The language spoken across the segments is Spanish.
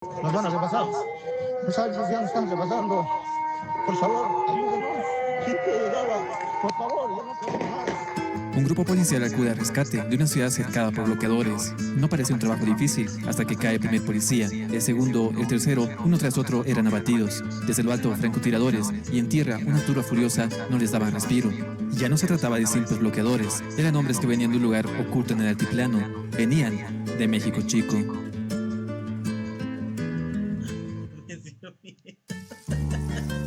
Nos van a repasar. Los años ya nos están repasando. Por favor, ayúdenos. ¿Quién puede llegar? Por favor, ya no podemos más. Un grupo policial acude al rescate de una ciudad cercada por bloqueadores. No parece un trabajo difícil hasta que cae el primer policía. El segundo, el tercero, uno tras otro eran abatidos. Desde lo alto, francotiradores y en tierra, una turba furiosa no les daba respiro. Ya no se trataba de simples bloqueadores, eran hombres que venían de un lugar oculto en el altiplano. Venían de México Chico.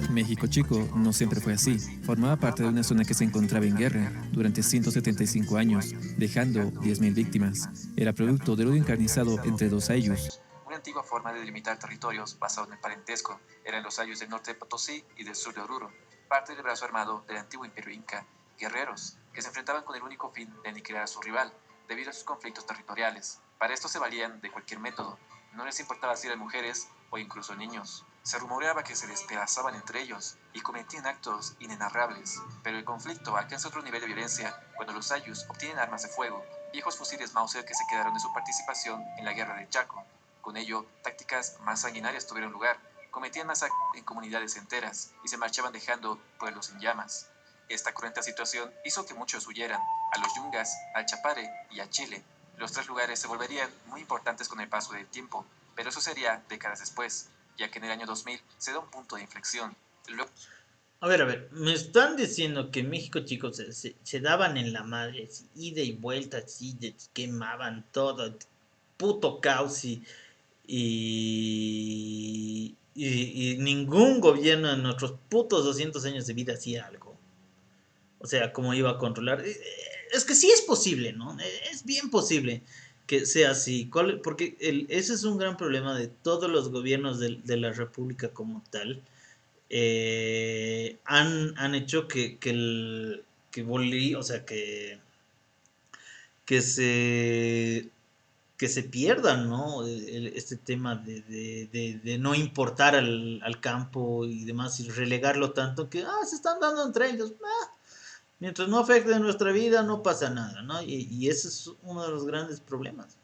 México Chico no siempre fue así. Formaba parte de una zona que se encontraba en guerra durante 175 años, dejando 10.000 víctimas. Era producto del odio encarnizado entre dos ayllus. Una antigua forma de delimitar territorios basado en el parentesco eran los ayllus del norte de Potosí y del sur de Oruro, parte del brazo armado del antiguo imperio inca, guerreros que se enfrentaban con el único fin de aniquilar a su rival, debido a sus conflictos territoriales. Para esto se valían de cualquier método, no les importaba si eran mujeres o incluso niños. Se rumoreaba que se despedazaban entre ellos y cometían actos inenarrables, pero el conflicto alcanza otro nivel de violencia cuando los ayllus obtienen armas de fuego, viejos fusiles Mauser que se quedaron de su participación en la guerra del Chaco. Con ello, tácticas más sanguinarias tuvieron lugar, cometían masacres en comunidades enteras y se marchaban dejando pueblos en llamas. Esta cruenta situación hizo que muchos huyeran, a los Yungas, al Chapare y a Chile. Los tres lugares se volverían muy importantes con el paso del tiempo, pero eso sería décadas después, ya que en el año 2000 se da un punto de inflexión. A ver, me están diciendo que México, chicos, se daban en la madre, así, ida y vuelta, así, quemaban todo, puto caos y ningún gobierno en nuestros putos 200 años de vida hacía algo. O sea, cómo iba a controlar. Es que sí es posible, ¿no? Es bien posible que sea así. Porque ese es un gran problema de todos los gobiernos de la República como tal. Han hecho o sea, que se que se pierdan, ¿no? Este tema de no importar al campo y demás y relegarlo tanto que se están dando entre ellos. Mientras no afecte nuestra vida, no pasa nada, ¿no? Y ese es uno de los grandes problemas.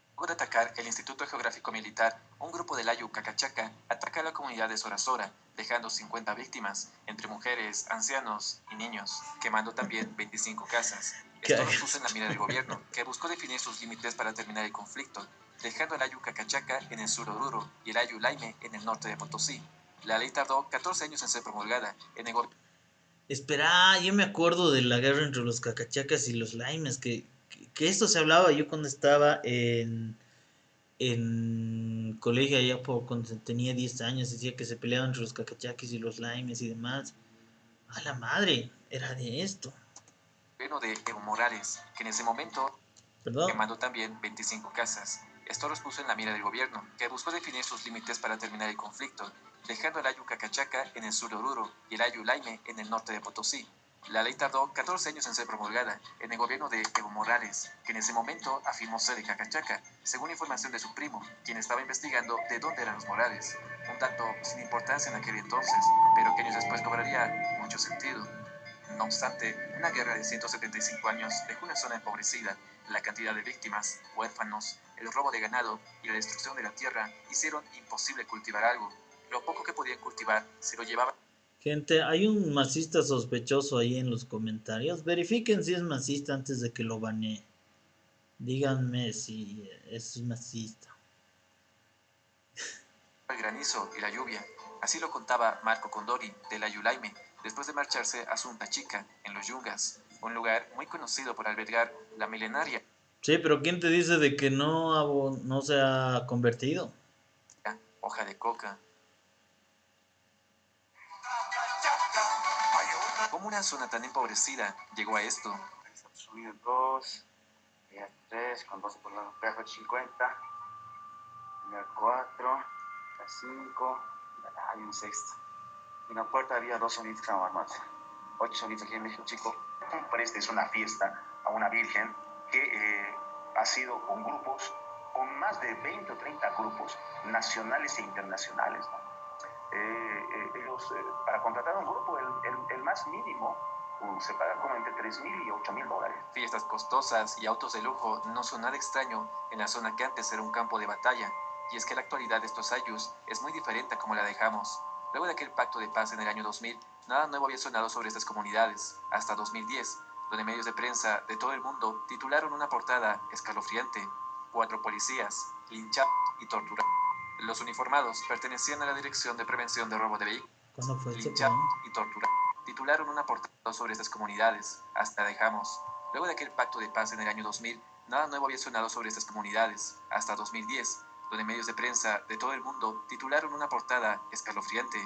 Luego de atacar el Instituto Geográfico Militar, un grupo del Ayu Cacachaca ataca a la comunidad de Sorasora, dejando 50 víctimas, entre mujeres, ancianos y niños, quemando también 25 casas. Esto los puso en la mira del gobierno, que buscó definir sus límites para terminar el conflicto, dejando al Ayu Cacachaca en el sur de Oruro y el Ayu Laime en el norte de Potosí. La ley tardó 14 años en ser promulgada. Espera, yo me acuerdo de la guerra entre los cacachacas y los laimes, que esto se hablaba yo cuando estaba en colegio allá cuando tenía 10 años, decía que se peleaban entre los cacachaquis y los laimes y demás. A la madre, era de esto. Gobierno de Evo Morales, que en ese momento ¿Perdón? quemando también 25 casas. Esto los puso en la mira del gobierno, que buscó definir sus límites para terminar el conflicto, dejando el Ayu Cacachaca en el sur de Oruro y el Ayu Laime en el norte de Potosí. La ley tardó 14 años en ser promulgada en el gobierno de Evo Morales, que en ese momento afirmó ser de Cacachaca, según información de su primo, quien estaba investigando de dónde eran los Morales. Un dato sin importancia en aquel entonces, pero que años después cobraría mucho sentido. No obstante, una guerra de 175 años dejó una zona empobrecida. La cantidad de víctimas, huérfanos, el robo de ganado y la destrucción de la tierra hicieron imposible cultivar algo. Lo poco que podían cultivar se lo llevaban. Gente, hay un masista sospechoso ahí en los comentarios. Verifiquen si es masista antes de que lo banee. Díganme si es masista. El granizo y la lluvia. Así lo contaba Marco Condori de la Yulaime, después de marcharse a Sumta Chica, en los Yungas, un lugar muy conocido por albergar la milenaria Sí, pero ¿quién te dice de que no se ha convertido? hoja de coca. ¿Cómo una zona tan empobrecida llegó a esto? Subido 2, 3, con 12 por lado, peaje 50, 4, 5, hay un sexto. En la puerta había 2 sonidos que estaban armados. 8 sonidos aquí en México, chico. Esta es una fiesta a una virgen que ha sido con grupos, con más de 20 o 30 grupos nacionales e internacionales, ¿no? Ellos, para contratar un grupo, el más mínimo se paga como entre $3,000 y $8,000. Fiestas costosas y autos de lujo no son nada extraño en la zona que antes era un campo de batalla. y es que la actualidad de estos años es muy diferente a como la dejamos. Luego de aquel pacto de paz en el año 2000, nada nuevo había sonado sobre estas comunidades, hasta 2010, donde medios de prensa de todo el mundo titularon una portada escalofriante: 4 policías, linchados y torturados. Los uniformados pertenecían a la Dirección de Prevención de Robo de Vehículos, ¿Cuándo fue eso? linchados y torturados. Titularon una portada sobre estas comunidades, hasta dejamos. Luego de aquel pacto de paz en el año 2000, nada nuevo había sonado sobre estas comunidades, hasta 2010, donde medios de prensa de todo el mundo titularon una portada escalofriante: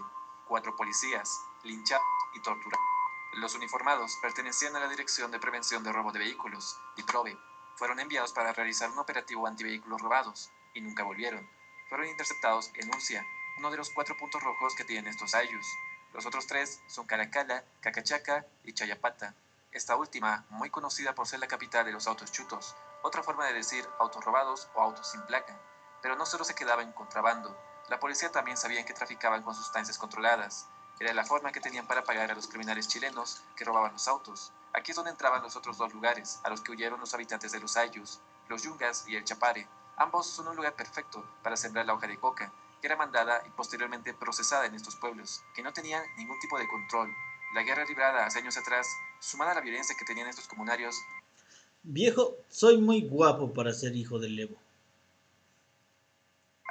4 policías, linchados y torturados. Los uniformados pertenecían a la Dirección de Prevención de Robo de Vehículos, DIPROVE. Fueron enviados para realizar un operativo antivehículos robados, y nunca volvieron. Fueron interceptados en Urcia, uno de los 4 puntos rojos que tienen estos ayllus. Los otros 3 son Caracala, Cacachaca y Chayapata. Esta última, muy conocida por ser la capital de los autos chutos, otra forma de decir autos robados o autos sin placa. Pero no solo se quedaba en contrabando, la policía también sabía que traficaban con sustancias controladas. Era la forma que tenían para pagar a los criminales chilenos que robaban los autos. Aquí es donde entraban los otros 2 lugares, a los que huyeron los habitantes de los ayllus, los Yungas y el Chapare. Ambos son un lugar perfecto para sembrar la hoja de coca, que era mandada y posteriormente procesada en estos pueblos, que no tenían ningún tipo de control. La guerra librada hace años atrás, sumada a la violencia que tenían estos comunarios, Viejo, soy muy guapo para ser hijo del Evo.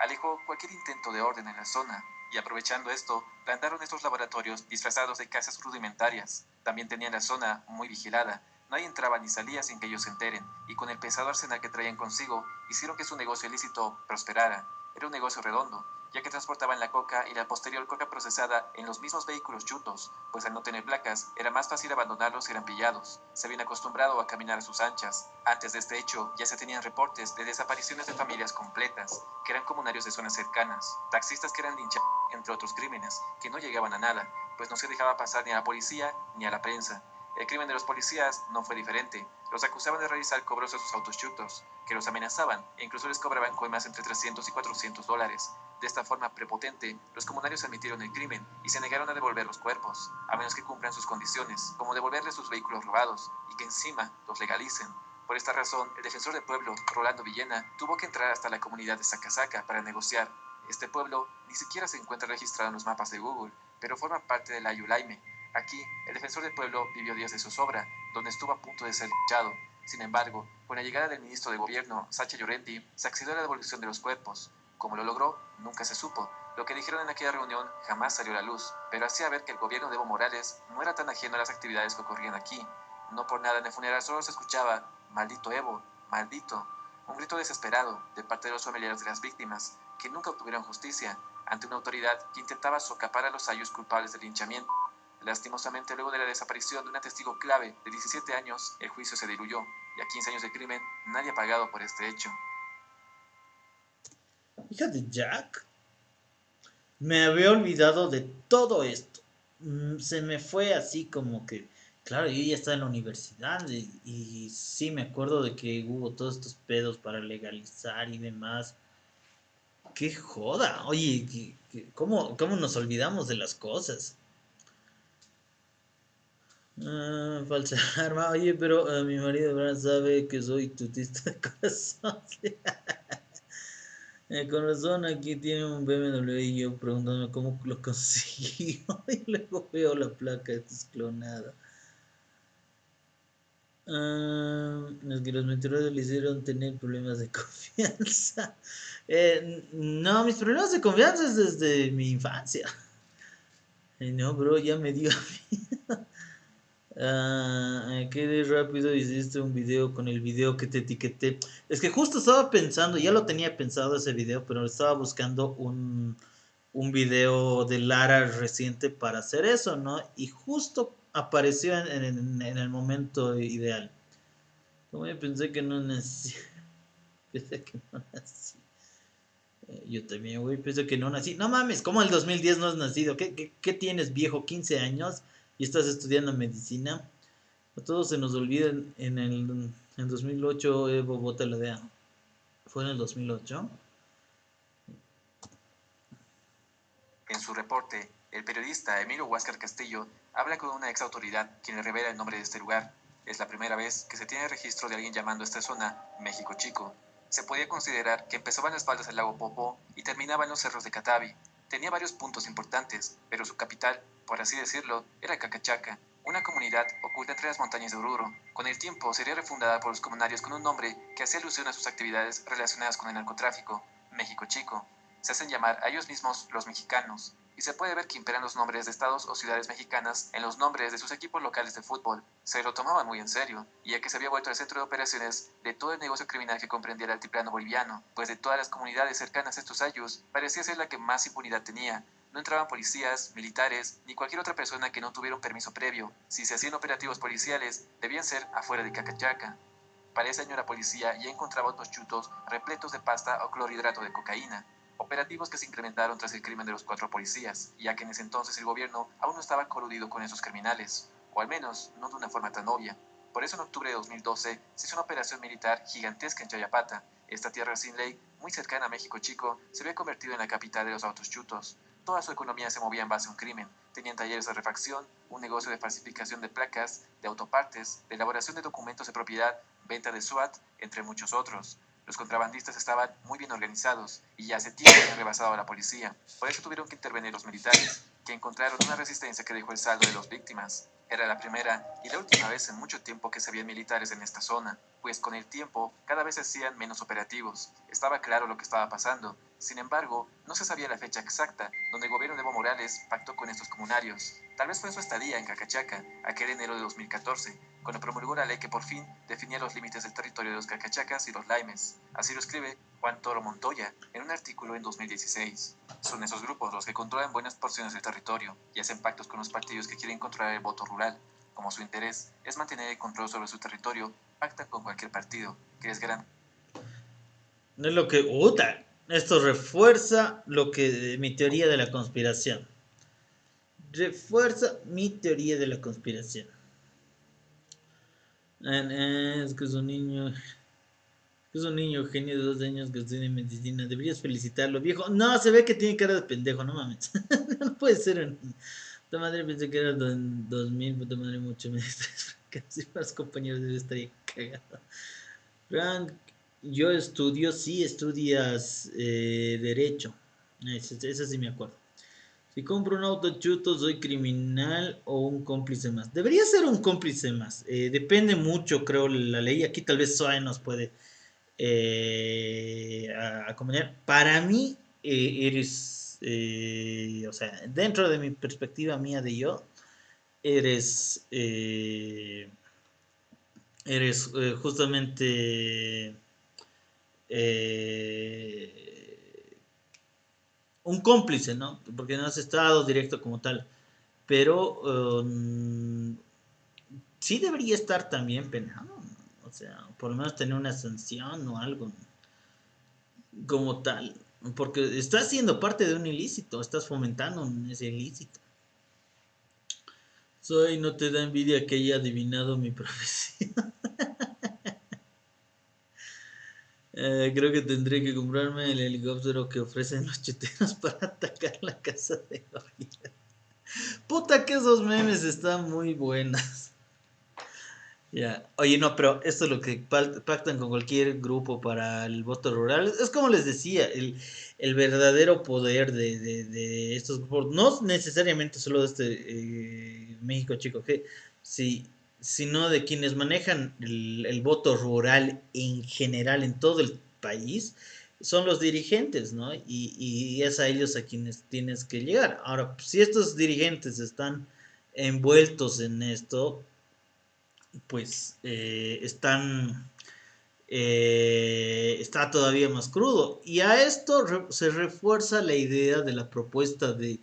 alejó cualquier intento de orden en la zona, y aprovechando esto, plantaron estos laboratorios disfrazados de casas rudimentarias. También tenían la zona muy vigilada, nadie entraba ni salía sin que ellos se enteren, y con el pesado arsenal que traían consigo, hicieron que su negocio ilícito prosperara. Era un negocio redondo, ya que transportaban la coca y la posterior coca procesada en los mismos vehículos chutos, pues al no tener placas, era más fácil abandonarlos si eran pillados. Se habían acostumbrado a caminar a sus anchas. Antes de este hecho, ya se tenían reportes de desapariciones de familias completas, que eran comunarios de zonas cercanas, taxistas que eran linchados, entre otros crímenes, que no llegaban a nada, pues no se dejaba pasar ni a la policía ni a la prensa. El crimen de los policías no fue diferente. Los acusaban de realizar cobros a sus autos chutos, que los amenazaban e incluso les cobraban coimas entre $300 y $400. De esta forma prepotente, los comunarios admitieron el crimen y se negaron a devolver los cuerpos, a menos que cumplan sus condiciones, como devolverles sus vehículos robados y que encima los legalicen. Por esta razón, el defensor del pueblo, Rolando Villena, tuvo que entrar hasta la comunidad de Sacasaca para negociar. Este pueblo ni siquiera se encuentra registrado en los mapas de Google, pero forma parte de la Yulaime. Aquí, el defensor del pueblo vivió días de zozobra, donde estuvo a punto de ser linchado. Sin embargo, con la llegada del ministro de Gobierno, Sacha Llorenti, se accedió a la devolución de los cuerpos. Cómo lo logró, nunca se supo. Lo que dijeron en aquella reunión jamás salió a la luz, pero hacía ver que el gobierno de Evo Morales no era tan ajeno a las actividades que ocurrían aquí. No por nada en el funeral solo se escuchaba: "Maldito Evo, maldito", un grito desesperado de parte de los familiares de las víctimas, que nunca obtuvieron justicia, ante una autoridad que intentaba socapar a los ayllus culpables del linchamiento. Lastimosamente, luego de la desaparición de una testigo clave de 17 años, el juicio se diluyó, y a 15 años de crimen, nadie ha pagado por este hecho. Hija de Jack, me había olvidado de todo esto. Se me fue así como que, claro, yo ya estaba en la universidad y sí me acuerdo de que hubo todos estos pedos para legalizar y demás. Qué joda, oye, ¿cómo nos olvidamos de las cosas? Falsa arma, oye, pero mi marido Bran sabe que soy tutista de corazón. Con razón, aquí tiene un BMW y yo preguntándome cómo lo consiguió. Y luego veo la placa desclonada. Es que los mentirosos le hicieron tener problemas de confianza. No, mis problemas de confianza es desde mi infancia. No, bro, ya me dio. Qué de rápido hiciste un video con el video que te etiqueté. Es que justo estaba pensando, ya lo tenía pensado ese video, pero estaba buscando un video de Lara reciente para hacer eso, ¿no? Y justo apareció en el momento ideal. Como yo pensé que no nací. Pensé que no nací. Yo también, güey, pensé que no nací. No mames, ¿cómo el 2010 no has nacido? ¿Qué tienes, viejo? ¿15 años? ¿Y estás estudiando medicina? A todos se nos olvida en 2008 Evo vota la DEA. ¿Fue en el 2008? En su reporte, el periodista Emilio Huáscar Castillo habla con una ex autoridad quien le revela el nombre de este lugar. Es la primera vez que se tiene registro de alguien llamando a esta zona México Chico. Se podía considerar que empezaba en las faldas del lago Popo y terminaba en los cerros de Catavi. Tenía varios puntos importantes, pero su capital, por así decirlo, era Cacachaca, una comunidad oculta entre las montañas de Oruro. Con el tiempo sería refundada por los comunarios con un nombre que hacía alusión a sus actividades relacionadas con el narcotráfico, México Chico. Se hacen llamar a ellos mismos los mexicanos, y se puede ver que imperan los nombres de estados o ciudades mexicanas en los nombres de sus equipos locales de fútbol. Se lo tomaban muy en serio, y ya que se había vuelto el centro de operaciones de todo el negocio criminal que comprendía el altiplano boliviano, pues de todas las comunidades cercanas a estos ayllus, parecía ser la que más impunidad tenía. No entraban policías, militares, ni cualquier otra persona que no tuviera un permiso previo. Si se hacían operativos policiales, debían ser afuera de Cacachaca. Para ese año la policía ya encontraba autos chutos repletos de pasta o clorhidrato de cocaína. Operativos que se incrementaron tras el crimen de los 4 policías, ya que en ese entonces el gobierno aún no estaba coludido con esos criminales, o al menos no de una forma tan obvia. Por eso en octubre de 2012 se hizo una operación militar gigantesca en Chayapata. Esta tierra sin ley, muy cercana a México Chico, se había convertido en la capital de los autos chutos. Toda su economía se movía en base a un crimen. Tenían talleres de refacción, un negocio de falsificación de placas, de autopartes, de elaboración de documentos de propiedad, venta de SWAT, entre muchos otros. Los contrabandistas estaban muy bien organizados y ya hace tiempo habían rebasado a la policía. Por eso tuvieron que intervenir los militares, que encontraron una resistencia que dejó el saldo de dos víctimas. Era la primera y la última vez en mucho tiempo que se veían militares en esta zona, pues con el tiempo cada vez se hacían menos operativos. Estaba claro lo que estaba pasando. Sin embargo, no se sabía la fecha exacta donde el gobierno de Evo Morales pactó con estos comunarios. Tal vez fue en su estadía en Cacachaca, aquel enero de 2014, cuando promulgó la ley que por fin definía los límites del territorio de los cacachacas y los laimes. Así lo escribe Juan Toro Montoya en un artículo en 2016. Son esos grupos los que controlan buenas porciones del territorio y hacen pactos con los partidos que quieren controlar el voto rural. Como su interés es mantener el control sobre su territorio, pactan con cualquier partido que les garantía. Es lo que... ¡Uta! Esto refuerza lo que mi teoría de la conspiración. Refuerza mi teoría de la conspiración. Es que es un niño... Es un niño genio de 2 años que estudia medicina. Deberías felicitarlo, viejo. No, se ve que tiene cara de pendejo, no mames. No puede ser. Puta madre, pensé que era en 2000. Puta madre, mucho me distraes. Casi más compañeros debe estar ahí cagado. Frank, yo estudio, sí estudias Derecho. Eso sí me acuerdo. Si compro un auto chuto, ¿soy criminal o un cómplice más? Debería ser un cómplice más. Depende mucho, creo, la ley. Aquí tal vez Zoe nos puede acompañar. Para mí, eres, o sea, dentro de mi perspectiva mía de yo, eres, justamente un cómplice, ¿no? Porque no has estado directo como tal. Pero sí debería estar también penado. O sea, por lo menos tener una sanción o algo como tal. Porque estás siendo parte de un ilícito, estás fomentando ese ilícito. Soy, no te da envidia que haya adivinado mi profesión. Creo que tendré que comprarme el helicóptero que ofrecen los chuteros para atacar la casa de Gabriel. Puta que esos memes están muy buenos. Ya, oye, no, pero esto es lo que pactan con cualquier grupo para el voto rural. Es como les decía, el verdadero poder de estos grupos, no necesariamente solo de México Chico G, sí, sino de quienes manejan el voto rural en general en todo el país, son los dirigentes, ¿no? Y es a ellos a quienes tienes que llegar. Ahora, si estos dirigentes están envueltos en esto, pues está todavía más crudo. Y a esto se refuerza la idea de la propuesta de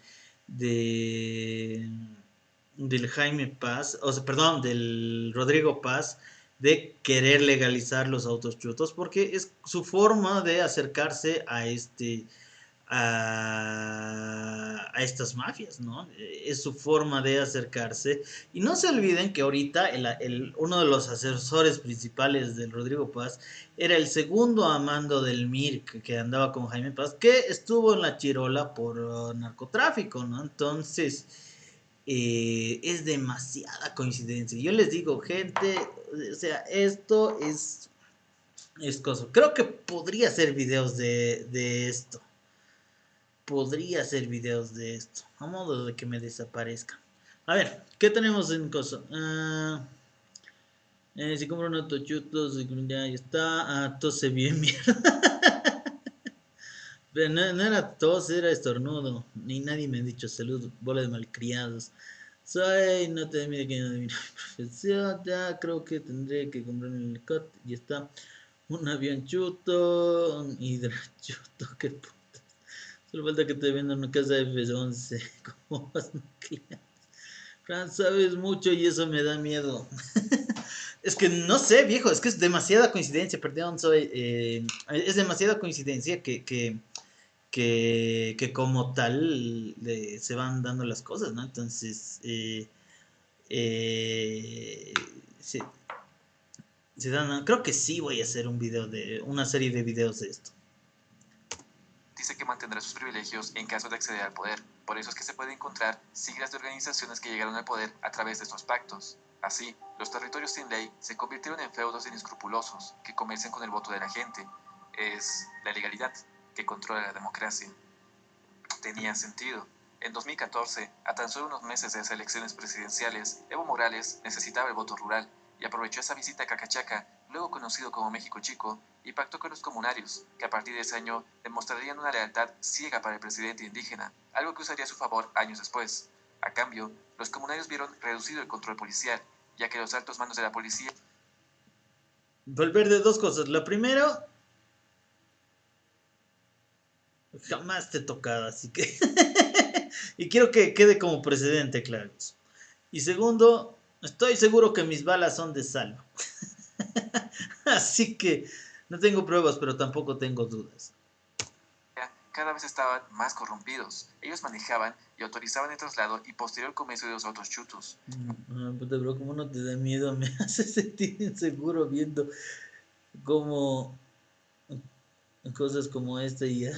del Jaime Paz, o sea, perdón, del Rodrigo Paz, de querer legalizar los autos chutos, porque es su forma de acercarse a estas mafias, ¿no? Es su forma de acercarse. Y no se olviden que ahorita uno de los asesores principales del Rodrigo Paz era el segundo a mando del MIR que andaba con Jaime Paz, que estuvo en la Chirola por narcotráfico, ¿no? Entonces, es demasiada coincidencia. Yo les digo, gente, o sea, esto es Es cosa. Creo que podría hacer videos de esto. Podría hacer videos de esto. A modo de que me desaparezca. A ver, ¿qué tenemos en cosa? Si compro unos tochutos, ya está. Ah, tose bien, mierda. Pero no, no era tos, era estornudo. Ni nadie me ha dicho salud, bola de malcriados. Soy, no te mire que no de mi profesión. Ya creo que tendré que comprar un helicóptero. Y está. Un avión chuto, un hidrachuto, qué puta. Solo falta que te vendan una casa F-11. ¿Cómo vas, nuclear? Fran, sabes mucho y eso me da miedo. Es que no sé, viejo, es que es demasiada coincidencia, perdón, es demasiada coincidencia que como tal se van dando las cosas, ¿no? Entonces, eh, se, se dan, creo que sí voy a hacer una serie de videos de esto. Dice que mantendrá sus privilegios en caso de acceder al poder. Por eso es que se puede encontrar siglas de organizaciones que llegaron al poder a través de estos pactos. Así, los territorios sin ley se convirtieron en feudos inescrupulosos que comercian con el voto de la gente. Es la legalidad que controla la democracia. Tenía sentido. En 2014, a tan solo unos meses de las elecciones presidenciales, Evo Morales necesitaba el voto rural y aprovechó esa visita a Cacachaca, luego conocido como México Chico, y pactó con los comunarios, que a partir de ese año demostrarían una lealtad ciega para el presidente indígena, algo que usaría a su favor años después. A cambio, los comunarios vieron reducido el control policial, ya que los altos mandos de la policía Volver de dos cosas. La primera, jamás te he tocado, así que... y quiero que quede como precedente, claro. Y segundo, estoy seguro que mis balas son de salvo. Así que no tengo pruebas, pero tampoco tengo dudas. cada vez estaban más corrompidos. Ellos manejaban y autorizaban el traslado y posterior comercio de los autos chutos. Puta, bro, ¿cómo no te da miedo? Me hace sentir inseguro viendo cómo cosas como esta y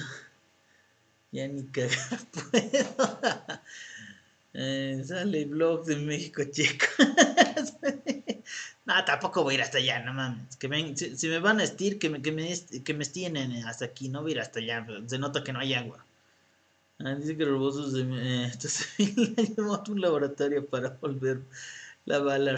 ya ni cagar puedo. Sale blog de México Chico. No, tampoco voy a ir hasta allá, no mames. Si me van a estir, que me estien hasta aquí, no voy a ir hasta allá. Se nota que no hay agua. Dice que Robosos entonces le llamó a un laboratorio para volver la bala.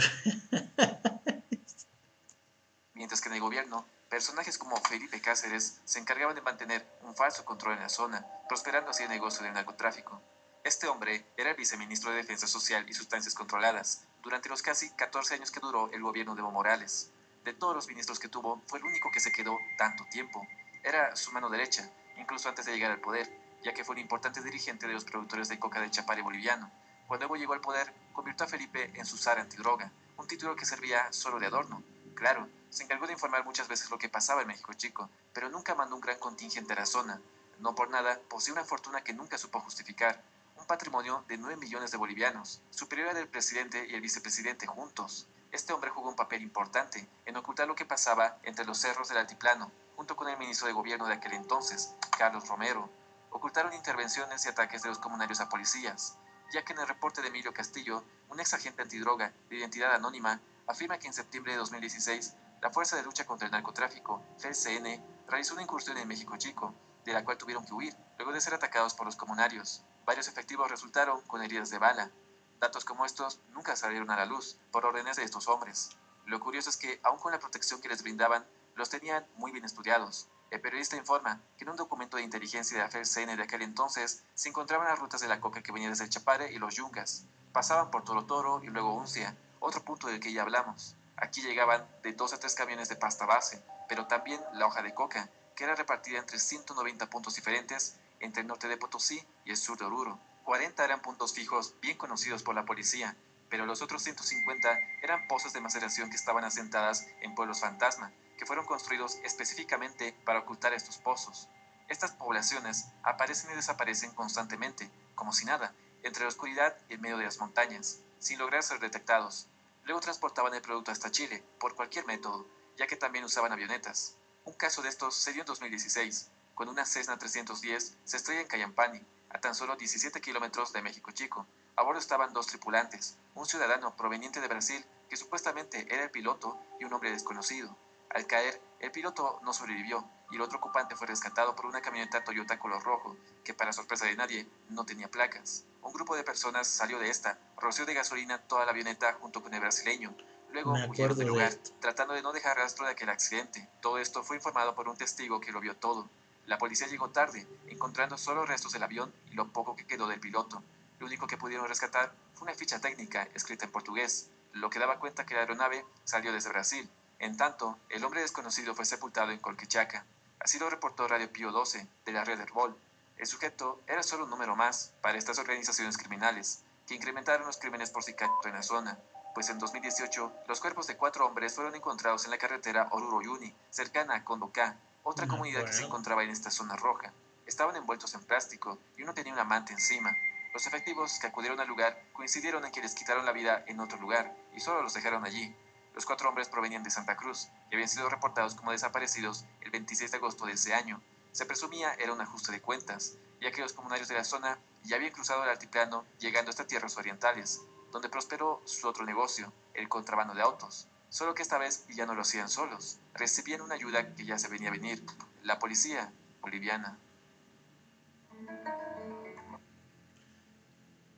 Mientras que en el gobierno, personajes como Felipe Cáceres se encargaban de mantener un falso control en la zona, prosperando así el negocio del narcotráfico. Este hombre era el viceministro de Defensa Social y Sustancias Controladas durante los casi 14 años que duró el gobierno de Evo Morales. De todos los ministros que tuvo, fue el único que se quedó tanto tiempo. Era su mano derecha, incluso antes de llegar al poder, ya que fue un importante dirigente de los productores de coca del Chapare boliviano. Cuando Evo llegó al poder, convirtió a Felipe en su zar antidroga, un título que servía solo de adorno. Claro, se encargó de informar muchas veces lo que pasaba en México Chico, pero nunca mandó un gran contingente a la zona. No por nada, posee una fortuna que nunca supo justificar, un patrimonio de 9 millones de bolivianos, superior al del presidente y el vicepresidente juntos. Este hombre jugó un papel importante en ocultar lo que pasaba entre los cerros del altiplano, junto con el ministro de gobierno de aquel entonces, Carlos Romero. Ocultaron intervenciones y ataques de los comunarios a policías, ya que en el reporte de Emilio Castillo, un ex agente antidroga de identidad anónima, afirma que en septiembre de 2016, la Fuerza de Lucha contra el Narcotráfico, FELCN, realizó una incursión en México Chico, de la cual tuvieron que huir, luego de ser atacados por los comunarios. Varios efectivos resultaron con heridas de bala. Datos como estos nunca salieron a la luz, por órdenes de estos hombres. Lo curioso es que, aun con la protección que les brindaban, los tenían muy bien estudiados. El periodista informa que en un documento de inteligencia de la FELCN de aquel entonces se encontraban las rutas de la coca que venía desde el Chapare y los Yungas. Pasaban por Toro Toro y luego Uncia, otro punto del que ya hablamos. Aquí llegaban de 2 a 3 camiones de pasta base, pero también la hoja de coca, que era repartida entre 190 puntos diferentes entre el norte de Potosí y el sur de Oruro. 40 eran puntos fijos bien conocidos por la policía, pero los otros 150 eran pozas de maceración que estaban asentadas en pueblos fantasma, que fueron construidos específicamente para ocultar estos pozos. Estas poblaciones aparecen y desaparecen constantemente, como si nada, entre la oscuridad y el medio de las montañas, sin lograr ser detectados. Luego transportaban el producto hasta Chile, por cualquier método, ya que también usaban avionetas. Un caso de estos se dio en 2016, cuando una Cessna 310 se estrella en Cayampani, a tan solo 17 kilómetros de México Chico. A bordo estaban 2 tripulantes, un ciudadano proveniente de Brasil, que supuestamente era el piloto, y un hombre desconocido. Al caer, el piloto no sobrevivió y el otro ocupante fue rescatado por una camioneta Toyota color rojo, que para sorpresa de nadie no tenía placas. Un grupo de personas salió de esta, roció de gasolina toda la avioneta junto con el brasileño. Luego Me huyeron del acuerdo de lugar, esto. tratando de no dejar rastro de aquel accidente. Todo esto fue informado por un testigo que lo vio todo. La policía llegó tarde, encontrando solo restos del avión y lo poco que quedó del piloto. Lo único que pudieron rescatar fue una ficha técnica escrita en portugués, lo que daba cuenta que la aeronave salió desde Brasil. En tanto, el hombre desconocido fue sepultado en Colquichaca. Así lo reportó Radio Pío 12 de la red Herbol. El sujeto era solo un número más para estas organizaciones criminales, que incrementaron los crímenes por sicariato en la zona, pues en 2018 los cuerpos de 4 hombres fueron encontrados en la carretera Oruro-Uyuni, cercana a Condocá, otra Me comunidad que se acuerdo. encontraba en esta zona roja. Estaban envueltos en plástico y uno tenía una manta encima. Los efectivos que acudieron al lugar coincidieron en que les quitaron la vida en otro lugar y solo los dejaron allí. Los 4 hombres provenían de Santa Cruz y habían sido reportados como desaparecidos el 26 de agosto de ese año. Se presumía era un ajuste de cuentas, ya que los comunarios de la zona ya habían cruzado el altiplano llegando hasta tierras orientales, donde prosperó su otro negocio, el contrabando de autos. Solo que esta vez ya no lo hacían solos, recibían una ayuda que ya se venía a venir, la policía boliviana.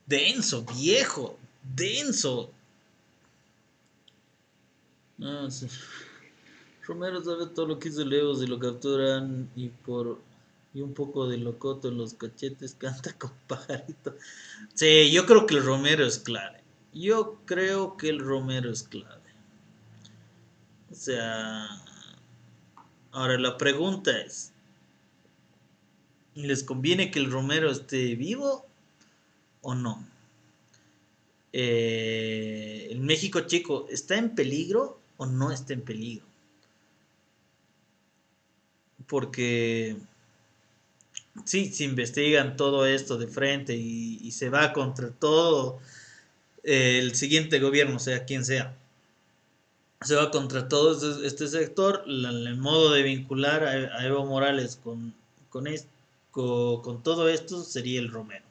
Denso, viejo. Denso. No, sí. Romero sabe todo lo que hizo Leo, si lo capturan y un poco de locoto en los cachetes, canta con pajarito. Sí, yo creo que el Romero es clave. Yo creo que el Romero es clave. O sea, ahora la pregunta es, ¿les conviene que el Romero esté vivo o no? ¿El México chico está en peligro o no está en peligro? Porque sí, si investigan todo esto de frente y se va contra todo el siguiente gobierno, sea quien sea, se va contra todo este sector, el modo de vincular a Evo Morales con, con todo esto sería el Romero.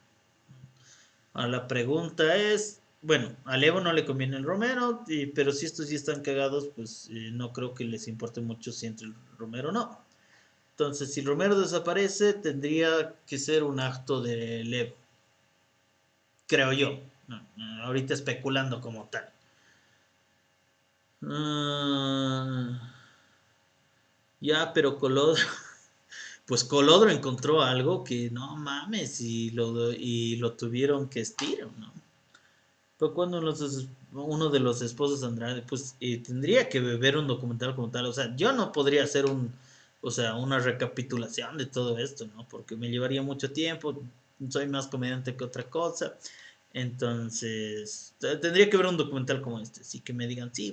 Ahora, la pregunta es, bueno, al Evo no le conviene el Romero, pero si estos ya están cagados, pues no creo que les importe mucho si entra el Romero o no. Entonces, si Romero desaparece, tendría que ser un acto de Evo, creo yo. No, ahorita especulando como tal. Ya, pero Colodro, pues Colodro encontró algo que no mames y lo tuvieron que estirar, ¿no? Fue cuando uno de los esposos Andrade, pues tendría que ver un documental como tal. O sea, yo no podría hacer o sea, una recapitulación de todo esto, ¿no? Porque me llevaría mucho tiempo. Soy más comediante que otra cosa. Entonces, tendría que ver un documental como este. Así que me digan, sí,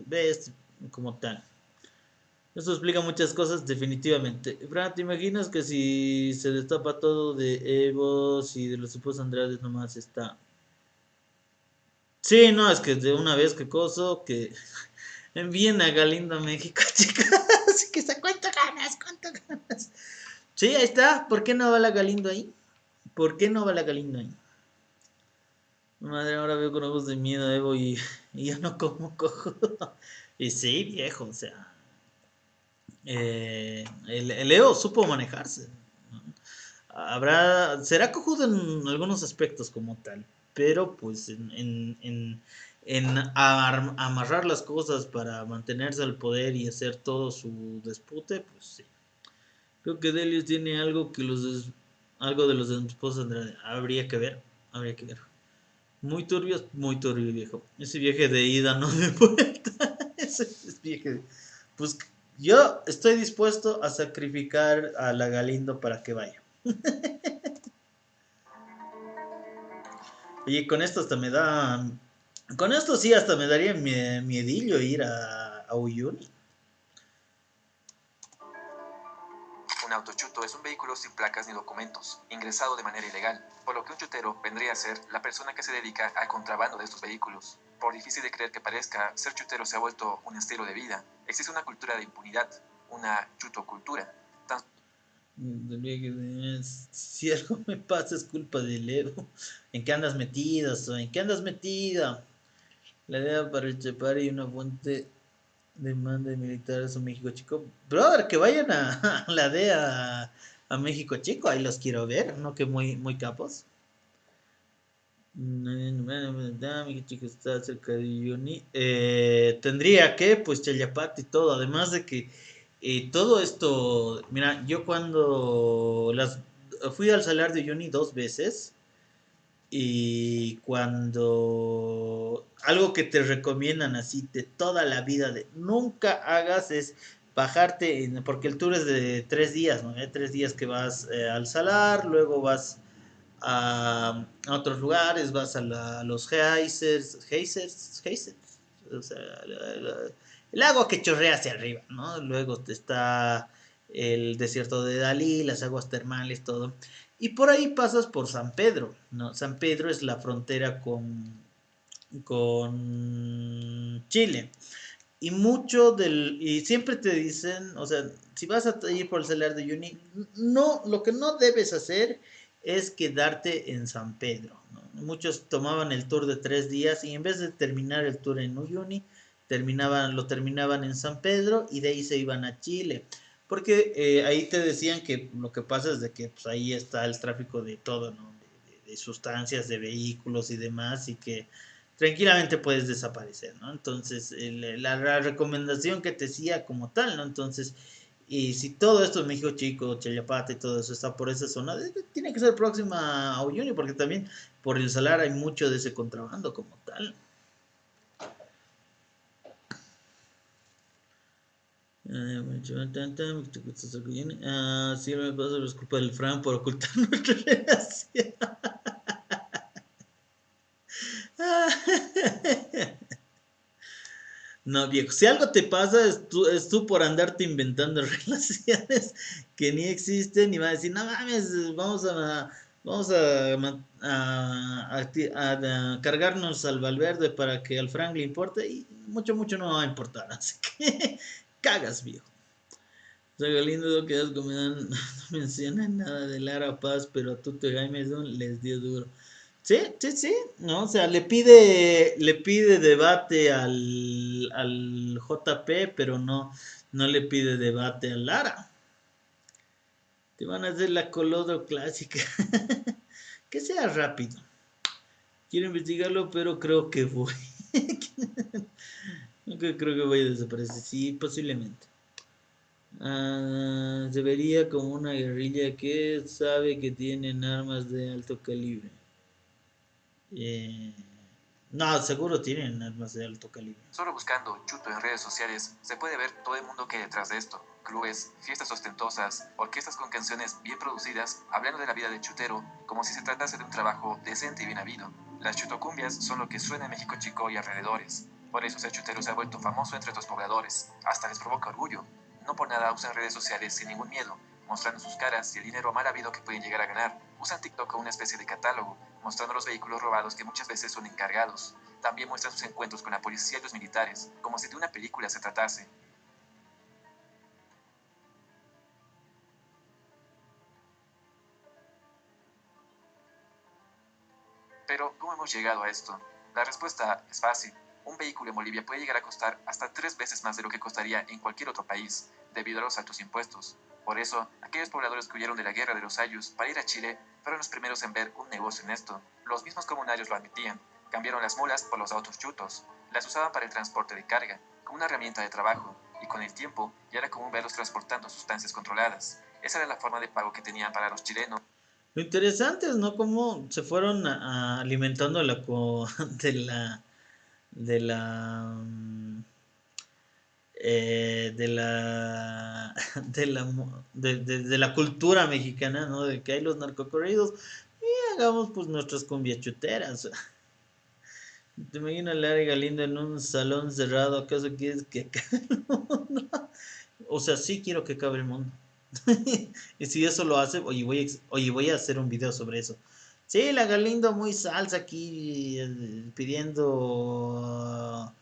ve este como tal. Eso explica muchas cosas, definitivamente. Fran, ¿te imaginas que si se destapa todo de Evo y de los esposos Andrade nomás está? Sí, no, es que de una vez que coso, que envíen a Galindo a México, chicos. Así que se cuánto ganas, cuánto ganas. Sí, ahí está. ¿Por qué no va la Galindo ahí? ¿Por qué no va la Galindo ahí? Madre, ahora veo con ojos de miedo a Evo y ya no como cojo. Y sí, viejo, o sea. El Evo supo manejarse, ¿no? Será cojudo en algunos aspectos como tal, pero pues en amarrar las cosas para mantenerse al poder y hacer todo su dispute, pues sí. Creo que Delius tiene algo que algo de los esposos Andrade. Habría que ver. Muy turbio, viejo. Ese viaje de ida, no de vuelta. Ese viaje. Pues yo estoy dispuesto a sacrificar a la Galindo para que vaya. Y con esto hasta me da. Con esto sí, hasta me daría miedillo ir a Uyuni. Un autochuto es un vehículo sin placas ni documentos, ingresado de manera ilegal, por lo que un chutero vendría a ser la persona que se dedica al contrabando de estos vehículos. Por difícil de creer que parezca, ser chutero se ha vuelto un estilo de vida. Existe una cultura de impunidad, una chutocultura. Si algo me pasa es culpa del Evo. ¿En qué andas metida? ¿En qué andas metida? La idea para el Chepar y una fuente Demanda de militares a México Chico. Brother, que vayan a la DEA a México Chico, ahí los quiero ver, ¿no? Que muy capos. México Chico está cerca de Uyuni. Tendría que, pues, Chayapata y todo. Además de que todo esto, mira, yo cuando fui al Salar de Uyuni 2 veces. Y cuando algo que te recomiendan así de toda la vida de nunca hagas es bajarte, porque el tour es de 3 días, ¿no? Hay 3 días que vas al salar, luego vas a otros lugares, vas a los geysers, o sea, el agua que chorrea hacia arriba, ¿no? Luego está el desierto de Dalí, las aguas termales, todo. Y por ahí pasas por San Pedro, ¿no? San Pedro es la frontera con Chile. Y siempre te dicen, o sea, si vas a ir por el Salar de Uyuni, no, lo que no debes hacer es quedarte en San Pedro, ¿no? Muchos tomaban el tour de 3 días y en vez de terminar el tour en Uyuni, lo terminaban en San Pedro y de ahí se iban a Chile. Porque ahí te decían que lo que pasa es de que pues, ahí está el tráfico de todo, ¿no? De sustancias, de vehículos y demás, y que tranquilamente puedes desaparecer, ¿no? Entonces, la recomendación que te decía como tal, ¿no? Entonces, y si todo esto, México Chico, Chayapata y todo eso está por esa zona, tiene que ser próxima a Uyuni, porque también por el Salar hay mucho de ese contrabando como tal. Sí, me pasa, es culpa del Fran por ocultar nuestra relación. No, viejo, si algo te pasa es tú por andarte inventando relaciones que ni existen y va a decir, no mames, vamos a cargarnos al Valverde para que al Frank le importe y mucho no va a importar, así que cagas, viejo. Soy lindo lo que das comida, no mencionan nada de Lara Paz, pero a Tuto y Jaime les dio duro. Sí, sí, sí, no, o sea, le pide debate al JP, pero no le pide debate a Lara. Te van a hacer la Colodro clásica. Que sea rápido. Quiero investigarlo, pero creo que voy. Creo que voy a desaparecer. Sí, posiblemente. Se vería como una guerrilla que sabe que tienen armas de alto calibre. Eh, no, seguro tienen armas de alto calibre. Solo buscando Chuto en redes sociales se puede ver todo el mundo que hay detrás de esto. Clubes, fiestas ostentosas, orquestas con canciones bien producidas, hablando de la vida de chutero como si se tratase de un trabajo decente y bien habido. Las chutocumbias son lo que suena en México Chico y alrededores. Por eso ser chutero se ha vuelto famoso entre los pobladores. Hasta les provoca orgullo. No por nada usan redes sociales sin ningún miedo, mostrando sus caras y el dinero mal habido que pueden llegar a ganar. Usan TikTok como una especie de catálogo, mostrando los vehículos robados que muchas veces son encargados. También muestran sus encuentros con la policía y los militares, como si de una película se tratase. Pero, ¿cómo hemos llegado a esto? La respuesta es fácil. Un vehículo en Bolivia puede llegar a costar hasta 3 veces más de lo que costaría en cualquier otro país, debido a los altos impuestos. Por eso, aquellos pobladores que huyeron de la guerra de los Ayllus para ir a Chile fueron los primeros en ver un negocio en esto. Los mismos comunarios lo admitían. Cambiaron las mulas por los autos chutos. Las usaban para el transporte de carga, como una herramienta de trabajo, y con el tiempo ya era común verlos transportando sustancias controladas. Esa era la forma de pago que tenían para los chilenos. Lo interesante es, ¿no? Cómo se fueron alimentando de la, de la, de la cultura mexicana, ¿no? De que hay los narcocorridos y hagamos pues nuestras cumbias chuteras. ¿Te imaginas Larry Galindo en un salón cerrado? ¿Acaso quieres que acabe el mundo? O sea, sí quiero que acabe el mundo. Y si eso lo hace, oye, voy a hacer un video sobre eso. Sí, la Galindo muy salsa aquí, pidiendo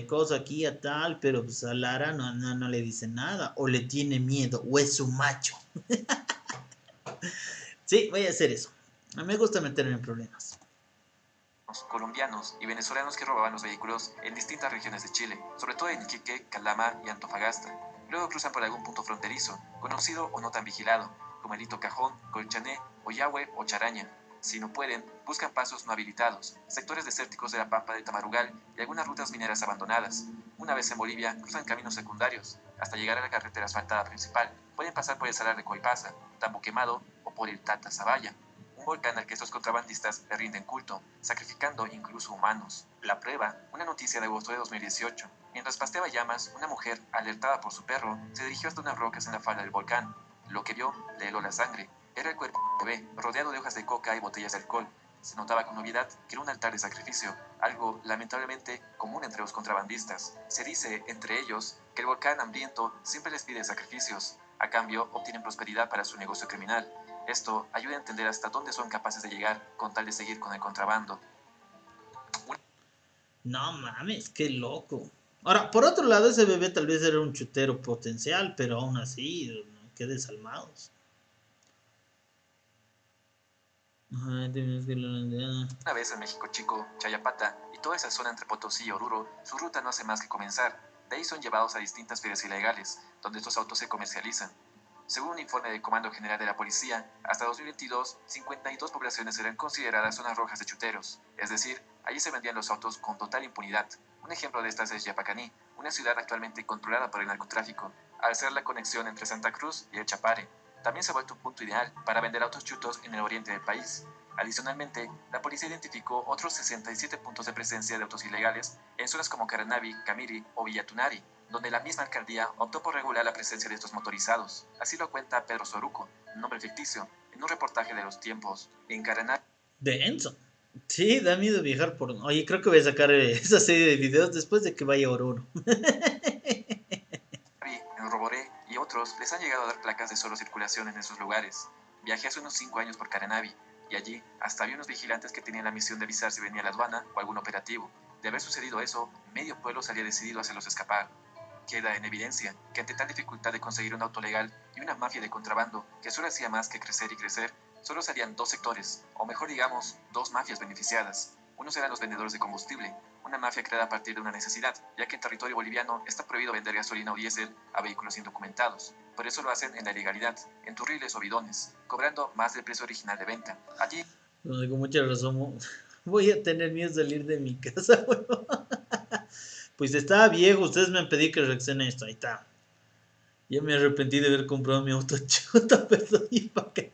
cosa aquí a tal, pero pues a Lara no le dice nada, o le tiene miedo, o es su macho. Sí, voy a hacer eso. A mí me gusta meterme en problemas. colombianos y venezolanos que robaban los vehículos en distintas regiones de Chile, sobre todo en Iquique, Calama y Antofagasta. Luego cruzan por algún punto fronterizo, conocido o no tan vigilado, como el Hito Cajón, Colchané, Oyahue o Charaña. Si no pueden, buscan pasos no habilitados, sectores desérticos de la Pampa de Tamarugal y algunas rutas mineras abandonadas. Una vez en Bolivia, cruzan caminos secundarios, hasta llegar a la carretera asfaltada principal. Pueden pasar por el Salar de Coipasa, Tambo Quemado o por el Tata Zabaya, un volcán al que estos contrabandistas le rinden culto, sacrificando incluso humanos. La prueba, una noticia de agosto de 2018. Mientras pasteaba llamas, una mujer, alertada por su perro, se dirigió hasta unas rocas en la falda del volcán. Lo que vio le heló la sangre. Era el cuerpo de un bebé, rodeado de hojas de coca y botellas de alcohol. Se notaba con novedad que era un altar de sacrificio, algo lamentablemente común entre los contrabandistas. Se dice, entre ellos, que el volcán hambriento siempre les pide sacrificios. A cambio, obtienen prosperidad para su negocio criminal. Esto ayuda a entender hasta dónde son capaces de llegar con tal de seguir con el contrabando. No mames, qué loco. Ahora, por otro lado, ese bebé tal vez era un chutero potencial, pero aún así, qué desalmados. Ajá, tienes que Una vez en México Chico, Chayapata y toda esa zona entre Potosí y Oruro, su ruta no hace más que comenzar. De ahí son llevados a distintas ferias ilegales, donde estos autos se comercializan. Según un informe del Comando General de la Policía, hasta 2022, 52 poblaciones eran consideradas zonas rojas de chuteros, es decir, allí se vendían los autos con total impunidad. Un ejemplo de estas es Yapacaní, una ciudad actualmente controlada por el narcotráfico, al ser la conexión entre Santa Cruz y El Chapare. También se ha vuelto un punto ideal para vender autos chutos en el oriente del país. Adicionalmente, la policía identificó otros 67 puntos de presencia de autos ilegales en zonas como Caranavi, Camiri o Villatunari, donde la misma alcaldía optó por regular la presencia de estos motorizados. Así lo cuenta Pedro Soruco, un nombre ficticio, en un reportaje de Los Tiempos. En Caranavi, denso. Sí, da miedo viajar por... Oye, creo que voy a sacar esa serie de videos después de que vaya a Oruro. en Roboré y otros les han llegado a dar placas de solo circulación en esos lugares. Viajé hace unos 5 años por Caranavi y allí hasta había unos vigilantes que tenían la misión de avisar si venía la aduana o algún operativo. De haber sucedido eso, medio pueblo se había decidido a hacerlos escapar. Queda en evidencia que ante tal dificultad de conseguir un auto legal y una mafia de contrabando que solo hacía más que crecer y crecer, solo salían dos sectores, o mejor digamos, dos mafias beneficiadas. Unos eran los vendedores de combustible, una mafia creada a partir de una necesidad, ya que en territorio boliviano está prohibido vender gasolina o diésel a vehículos indocumentados. Por eso lo hacen en la ilegalidad, en turriles o bidones, cobrando más del precio original de venta. Allí, Con mucha razón, voy a tener miedo de salir de mi casa, weón. Pues estaba viejo, ustedes me han pedido que reaccione a esto, ahí está. Ya me arrepentí de haber comprado mi auto chuta, perdón, y pa' qué.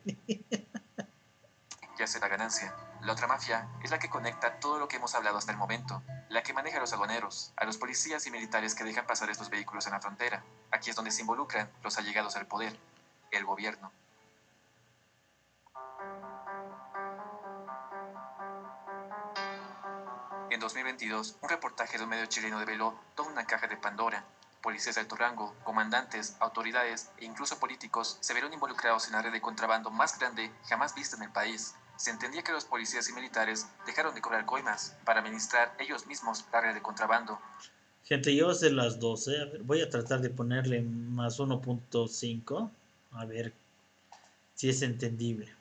yace la ganancia. La otra mafia es la que conecta todo lo que hemos hablado hasta el momento, la que maneja a los aduaneros, a los policías y militares que dejan pasar estos vehículos en la frontera. Aquí es donde se involucran los allegados al poder, el gobierno. En 2022, un reportaje de un medio chileno develó toda una caja de Pandora. Policías de alto rango, comandantes, autoridades e incluso políticos se vieron involucrados en la red de contrabando más grande jamás vista en el país. Se entendía que los policías y militares dejaron de cobrar coimas para administrar ellos mismos la red de contrabando. Gente, yo a hacer las 12. A ver, voy a tratar de ponerle más 1.5. A ver si es entendible.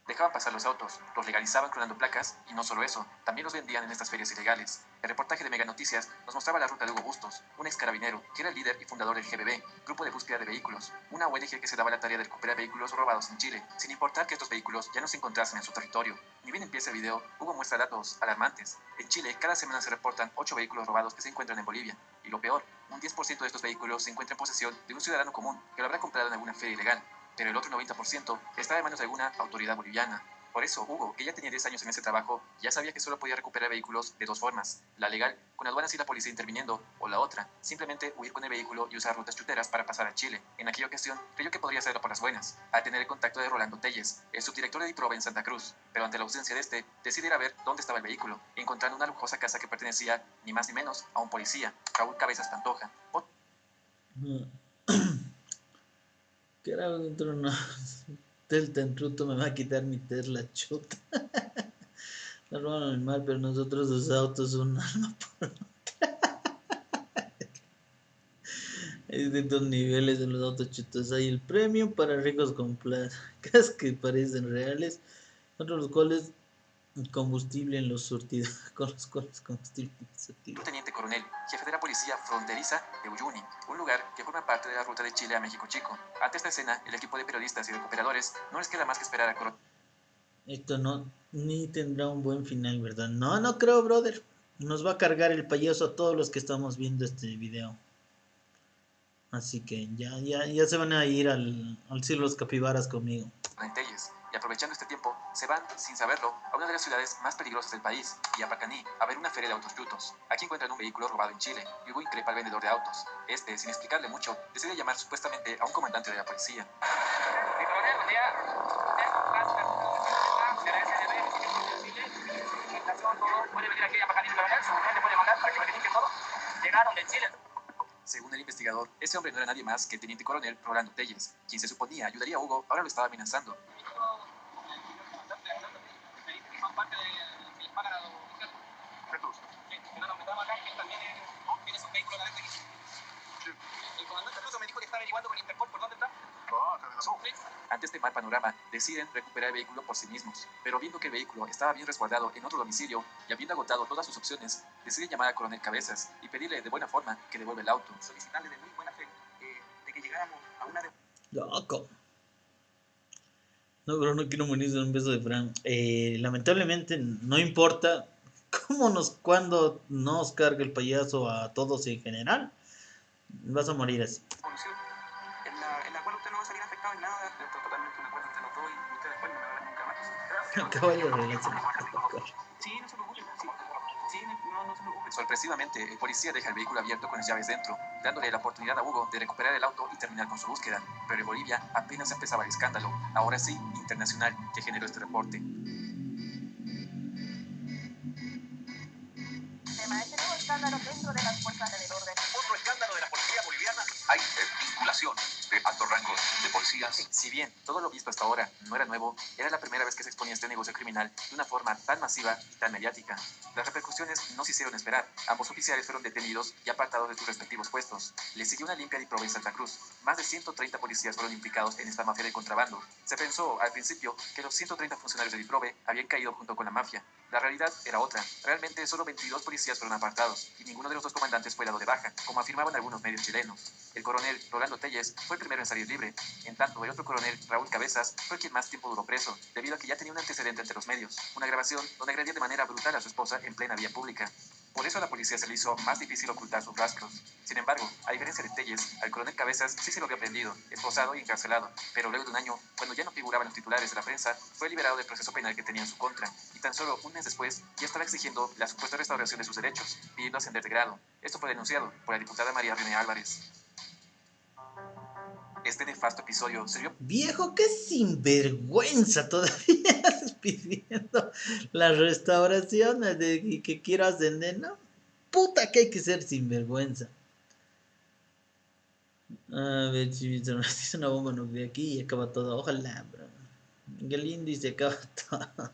Dejaban pasar los autos, los legalizaban clonando placas y no solo eso, también los vendían en estas ferias ilegales. El reportaje de Mega Noticias nos mostraba la ruta de Hugo Bustos, un ex carabinero que era el líder y fundador del GBB, Grupo de Búsqueda de Vehículos, una ONG que se daba la tarea de recuperar vehículos robados en Chile, sin importar que estos vehículos ya no se encontrasen en su territorio. Ni bien empieza el video, Hugo muestra datos alarmantes. En Chile, cada semana se reportan 8 vehículos robados que se encuentran en Bolivia. Y lo peor, un 10% de estos vehículos se encuentra en posesión de un ciudadano común que lo habrá comprado en alguna feria ilegal, pero el otro 90% está en manos de alguna autoridad boliviana. Por eso, Hugo, que ya tenía 10 años en ese trabajo, ya sabía que solo podía recuperar vehículos de dos formas: la legal, con aduanas y la policía interviniendo, o la otra, simplemente huir con el vehículo y usar rutas chuteras para pasar a Chile. En aquella ocasión, creyó que podría hacerlo por las buenas, al tener el contacto de Rolando Telles, el subdirector de Diprove en Santa Cruz, pero ante la ausencia de este, decide ir a ver dónde estaba el vehículo, encontrando una lujosa casa que pertenecía, ni más ni menos, a un policía, Raúl Cabezas Pantoja. ¿Qué era dentro de una... Del tan truto me va a quitar mi Tesla chuta. No roban el mal, pero nosotros los autos son un arma por... Hay distintos niveles en los autos chutos. Hay el premium para ricos con plata, casas que parecen reales, otros los cuales combustible en los surtidos. Con los combustible en los surtidos. Un teniente coronel, jefe de la policía fronteriza de Uyuni, un lugar que forma parte de la ruta de Chile a México Chico. Ante esta escena, el equipo de periodistas y recuperadores no les queda más que esperar a coronel. Esto no, ni tendrá un buen final, ¿verdad? No, no creo, brother. Nos va a cargar el payaso a todos los que estamos viendo este video. Así que ya se van a ir al cielo los capibaras conmigo. Telles, y aprovechando este tiempo, se van, sin saberlo, a una de las ciudades más peligrosas del país, Yapacaní, a ver una feria de autos brutos. Aquí encuentran un vehículo robado en Chile, y Hugo increpa al vendedor de autos. Este, sin explicarle mucho, decide llamar supuestamente a un comandante de la policía. Mi coronel, buen día. Puede venir aquí a Yapacaní, coronel. Su gente puede mandar para que verifique todo. Llegaron de Chile. Según el investigador, ese hombre no era nadie más que el teniente coronel Rolando Telles, quien se suponía ayudaría a Hugo, ahora lo estaba amenazando. Ante este mal panorama, deciden recuperar el vehículo por sí mismos, pero viendo que el vehículo estaba bien resguardado en otro domicilio y habiendo agotado todas sus opciones, deciden llamar al coronel Cabezas y pedirle de buena forma que devuelva el auto. Solicitarle de muy buena fe de que llegáramos a una de... Loco. No, pero no quiero morirse en un beso de Fran. Lamentablemente no importa cuándo nos cargue el payaso a todos en general. Vas a morir así. Solución, en la cual usted no va a salir afectado en nada. Esto es totalmente un acuerdo entre los dos y usted después no me va a ver nunca más. Caballo de relación. Sí, no se preocupe. Sí, no se preocupe. Sorpresivamente, el policía deja el vehículo abierto con las llaves dentro, dándole la oportunidad a Hugo de recuperar el auto y terminar con su búsqueda. Pero en Bolivia apenas empezaba el escándalo, ahora sí, internacional, que generó este reporte. Este nuevo escándalo dentro de las fuerzas del orden. Otro escándalo de la policía boliviana. Hay vinculación de altos rangos de policías. Si bien todo lo visto hasta ahora no era nuevo, era la primera vez que se exponía este negocio criminal de una forma tan masiva y tan mediática. Las repercusiones no se hicieron esperar. Ambos oficiales fueron detenidos y apartados de sus respectivos puestos. Les siguió una limpia diproba en Santa Cruz. Más de 130 policías fueron implicados en esta mafia del contrabando. Se pensó al principio que los 130 funcionarios de Diprobe habían caído junto con la mafia. La realidad era otra. Realmente solo 22 policías fueron apartados y ninguno de los dos comandantes fue dado de baja, como afirmaban algunos medios chilenos. El coronel Rolando Telles fue el primero en salir libre, en tanto el otro coronel, Raúl Cabezas, fue quien más tiempo duró preso, debido a que ya tenía un antecedente ante los medios, una grabación donde agredía de manera brutal a su esposa en plena vía pública. Por eso a la policía se le hizo más difícil ocultar sus rastros. Sin embargo, a diferencia de Telles, al coronel Cabezas sí se lo había prendido, esposado y encarcelado, pero luego de un año, cuando ya no figuraba en los titulares de la prensa, fue liberado del proceso penal que tenía en su contra, y tan solo un mes después ya estaba exigiendo la supuesta restauración de sus derechos, pidiendo ascender de grado. Esto fue denunciado por la diputada María René Álvarez. Este nefasto episodio sirvió... Viejo, qué sinvergüenza todavía estás pidiendo la restauración de que quiero ascender, ¿no? Puta que hay que ser sinvergüenza. A ver, si se una bomba nuclear aquí y acaba todo. Ojalá, bro. Qué lindo y se acaba todo.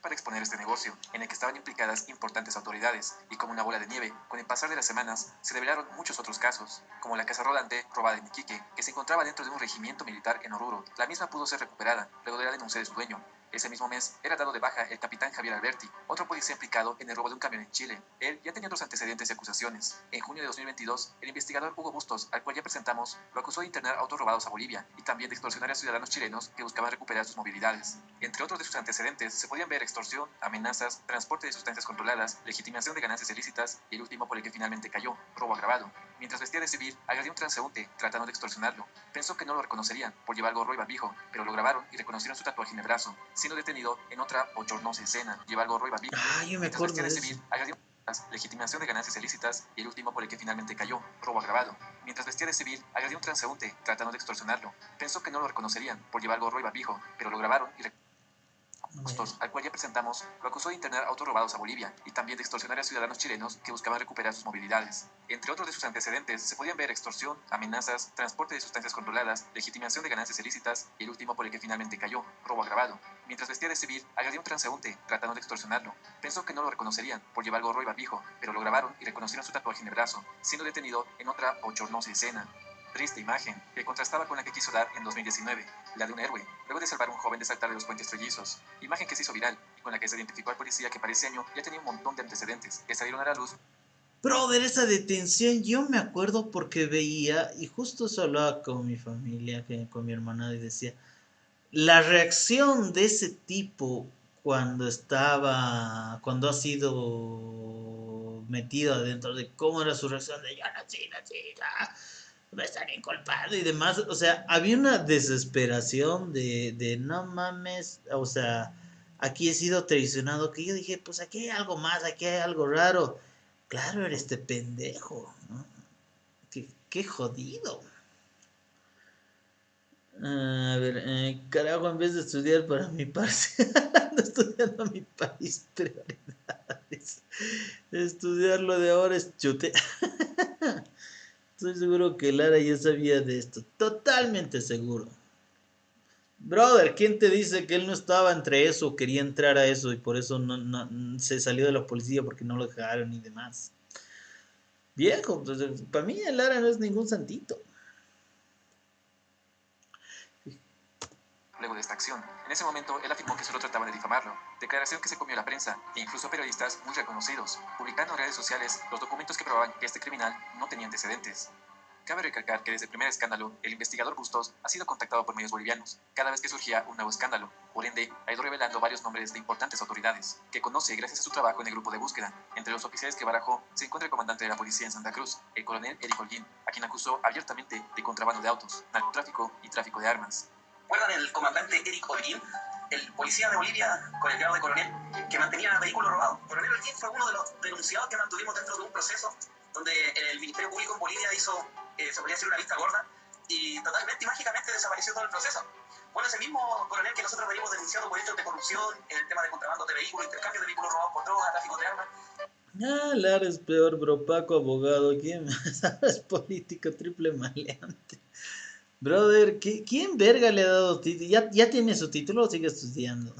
Para exponer este negocio, en el que estaban implicadas importantes autoridades, y como una bola de nieve, con el pasar de las semanas, se revelaron muchos otros casos, como la Casa Rodante, robada en Iquique, que se encontraba dentro de un regimiento militar en Oruro. La misma pudo ser recuperada, luego de la denuncia de su dueño. Ese mismo mes, era dado de baja el capitán Javier Alberti, otro policía implicado en el robo de un camión en Chile. Él ya tenía otros antecedentes y acusaciones. En junio de 2022, el investigador Hugo Bustos, al cual ya presentamos, lo acusó de internar autos robados a Bolivia y también de extorsionar a ciudadanos chilenos que buscaban recuperar sus movilidades. Entre otros de sus antecedentes, se podían ver extorsión, amenazas, transporte de sustancias controladas, legitimación de ganancias ilícitas y el último por el que finalmente cayó, robo agravado. Mientras vestía de civil, agredió a un transeúnte tratando de extorsionarlo. Pensó que no lo reconocerían por llevar gorro y barbijo, pero lo grabaron y reconocieron su tatuaje en el brazo, siendo detenido en otra bochornosa escena. Llevar gorro y barbijo. Ah, yo me Mientras acuerdo vestía de de civil, eso. agredió legitimación de ganancias ilícitas y el último por el que finalmente cayó, robo agravado. Mientras vestía de civil, agredió a un transeúnte tratando de extorsionarlo. Pensó que no lo reconocerían por llevar gorro y barbijo, pero lo grabaron y Bustos, al cual ya presentamos, lo acusó de internar autos robados a Bolivia y también de extorsionar a ciudadanos chilenos que buscaban recuperar sus movilidades. Entre otros de sus antecedentes, se podían ver extorsión, amenazas, transporte de sustancias controladas, legitimación de ganancias ilícitas y el último por el que finalmente cayó, robo agravado. Mientras vestía de civil, agredió a un transeúnte tratando de extorsionarlo. Pensó que no lo reconocerían por llevar gorro y barbijo, pero lo grabaron y reconocieron su tatuaje en el brazo, siendo detenido en otra bochornosa escena. Triste imagen, que contrastaba con la que quiso dar en 2019, la de un héroe, luego de salvar a un joven de saltar de los puentes trellizos, imagen que se hizo viral con la que se identificó al policía que para ese año ya tenía un montón de antecedentes que salieron a la luz. Brother, esa detención yo me acuerdo porque veía, y justo eso hablaba con mi familia, con mi hermana, y decía, la reacción de ese tipo cuando ha sido metido adentro, de cómo era su reacción de yo nací, me están inculpando y demás, o sea, había una desesperación de no mames, o sea, aquí he sido traicionado, que yo dije, pues aquí hay algo más, aquí hay algo raro. Claro, era este pendejo, ¿no? Qué jodido. A ver, carajo, en vez de estudiar para mi parcial, ando estudiando mi país, prioridades. Estudiar lo de ahora es chute. Estoy seguro que Lara ya sabía de esto. Totalmente seguro. Brother, ¿quién te dice que él no estaba entre eso, quería entrar a eso y por eso se salió de la policía porque no lo dejaron y demás? Viejo, pues, para mí Lara no es ningún santito. Luego de esta acción, en ese momento él afirmó que solo trataba de difamarlo, declaración que se comió la prensa e incluso periodistas muy reconocidos, publicando en redes sociales los documentos que probaban que este criminal no tenía antecedentes. Cabe recalcar que desde el primer escándalo, el investigador Bustos ha sido contactado por medios bolivianos, cada vez que surgía un nuevo escándalo. Por ende, ha ido revelando varios nombres de importantes autoridades, que conoce gracias a su trabajo en el grupo de búsqueda. Entre los oficiales que barajó se encuentra el comandante de la policía en Santa Cruz, el coronel Eric Holguín, a quien acusó abiertamente de contrabando de autos, narcotráfico y tráfico de armas. ¿Recuerdan el comandante Eric Holguín, el policía de Bolivia con el grado de coronel, que mantenía vehículos robados? Coronel Holguín fue uno de los denunciados que mantuvimos dentro de un proceso donde el Ministerio Público en Bolivia hizo, se podría decir, una vista gorda y totalmente y mágicamente desapareció todo el proceso. Bueno, ese mismo coronel que nosotros venimos denunciando por hechos de corrupción, en el tema de contrabando de vehículos, intercambio de vehículos robados por drogas, tráfico de armas. Ah, Lara es peor, bro. Paco, abogado. ¿Quién más? Ahora es político, triple maleante. Brother, ¿quién verga le ha dado título? ¿Ya tiene su título o sigue estudiando?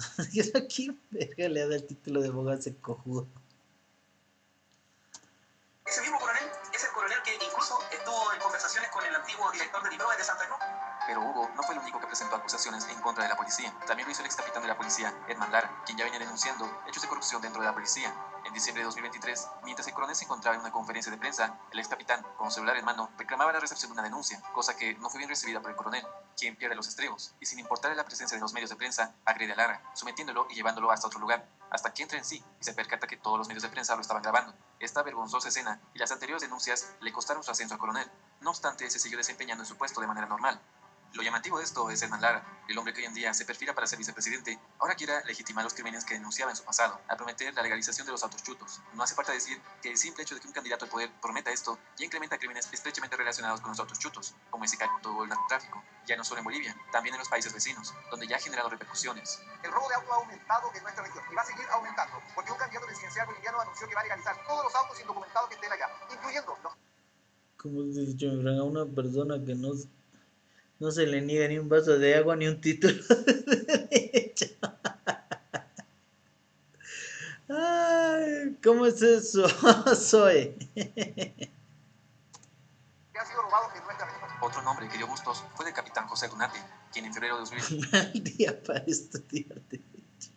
¿Quién verga le ha dado el título de abogado a ese cojudo? Ese mismo coronel es el coronel que incluso estuvo en conversaciones con el antiguo director de DIPROE de Santa Cruz. Pero Hugo no fue el único que presentó acusaciones en contra de la policía. También lo hizo el ex capitán de la policía, Edman Lara, quien ya venía denunciando hechos de corrupción dentro de la policía. En diciembre de 2023, mientras el coronel se encontraba en una conferencia de prensa, el ex capitán, con celular en mano, reclamaba la recepción de una denuncia, cosa que no fue bien recibida por el coronel, quien pierde los estribos, y sin importarle la presencia de los medios de prensa, agrede a Lara, sometiéndolo y llevándolo hasta otro lugar, hasta que entra en sí y se percata que todos los medios de prensa lo estaban grabando. Esta vergonzosa escena y las anteriores denuncias le costaron su ascenso a coronel. No obstante, se siguió desempeñando en su puesto de manera normal. Lo llamativo de esto es Edman Lara, el hombre que hoy en día se perfila para ser vicepresidente, ahora quiera legitimar los crímenes que denunciaba en su pasado, al prometer la legalización de los autos chutos. No hace falta decir que el simple hecho de que un candidato al poder prometa esto ya incrementa crímenes estrechamente relacionados con los autos chutos, como ese caso o el narcotráfico, ya no solo en Bolivia, también en los países vecinos, donde ya ha generado repercusiones. El robo de autos ha aumentado en nuestra región y va a seguir aumentando, porque un candidato presidencial boliviano anunció que va a legalizar todos los autos indocumentados que estén allá, incluyendo los... Como se dicho, a una persona que no se le niega ni un vaso de agua ni un título de derecho. Ay, ¿cómo es eso? Soy. que han sido robados en nuestra región. Otro nombre que dio Bustos fue el capitán José Dunate, quien en febrero de 2025 Mal día para estudiar derecho.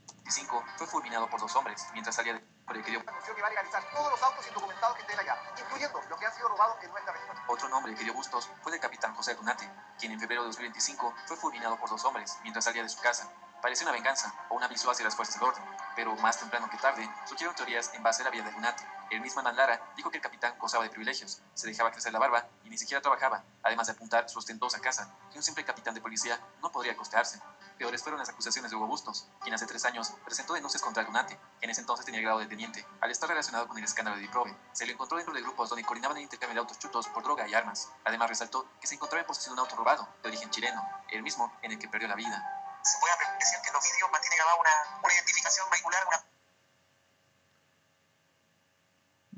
fue fulminado por dos hombres mientras salía de que dio Anunció que va a legalizar todos los autos indocumentados que estén allá, incluyendo los que han sido robados en nuestra región. Otro nombre que dio Bustos fue el capitán José Dunate, quien en febrero de 2025 fue fulminado por dos hombres mientras salía de su casa. Parecía una venganza o un aviso hacia las fuerzas del orden, pero más temprano que tarde surgieron teorías en base a la vida de Dunate. El mismo Edman Lara dijo que el capitán gozaba de privilegios, se dejaba crecer la barba y ni siquiera trabajaba, además de apuntar su ostentosa casa, que un simple capitán de policía no podría costearse. Peores fueron las acusaciones de Hugo Bustos, quien hace 3 años presentó denuncias contra Dunate, que en ese entonces tenía el grado de teniente, al estar relacionado con el escándalo de DIPROE. Se lo encontró dentro de grupos donde coordinaban el intercambio de autos chutos por droga y armas. Además resaltó que se encontraba en posesión de un auto robado, de origen chileno, el mismo en el que perdió la vida. Se puede apreciar que en los vídeos mantiene grabada una identificación vehicular, una...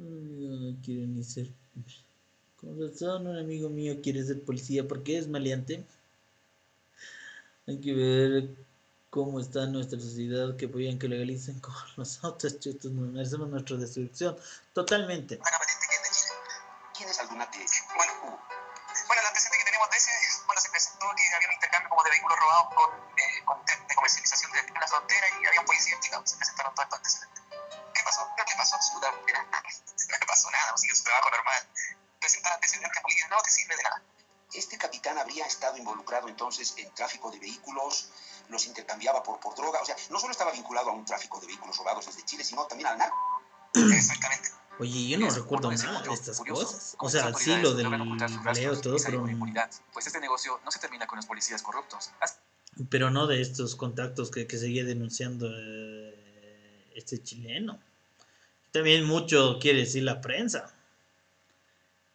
No quiero ni ser. Con razón, un amigo mío quiere ser policía porque es maleante. Hay que ver cómo está nuestra sociedad, que apoyan que legalicen con los autos chutos. Nos merecemos nuestra destrucción. Totalmente. Tan aparente que es de Chile. ¿Quién es Aldunate? Bueno, el antecedente que tenemos de ese, bueno, se presentó que había un intercambio como de vehículos robados de comercialización de la frontera y había un policía implicado. Se presentaron todo esto antecedente. ¿Qué pasó? ¿Qué pasó? No me pasó nada, sigue su trabajo normal. Presentar antecedente en Bolivia no te sirve de nada. Este capitán habría estado involucrado entonces en tráfico de vehículos, los intercambiaba por droga, o sea, no solo estaba vinculado a un tráfico de vehículos robados desde Chile, sino también al narco. Exactamente. Oye, yo no Es recuerdo otro nada de desarrollo estas curioso, cosas. O cómo sea, las sí, lo autoridades del logran ocultar sus baleo, rastros todo, y salir pero, con impunidad, pues este negocio no se termina con los policías corruptos. pero no de estos contactos que seguía denunciando este chileno. También mucho quiere decir la prensa.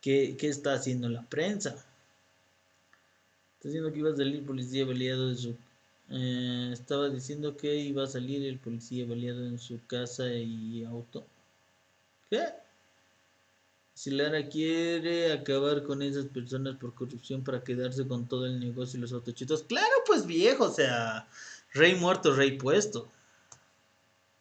¿Qué está haciendo la prensa? Está diciendo que iba a salir policía baleado de su... estaba diciendo que iba a salir el policía baleado en su casa y auto. ¿Qué? Si Lara quiere acabar con esas personas por corrupción para quedarse con todo el negocio y los autochitos. Claro, pues viejo, o sea, rey muerto, rey puesto.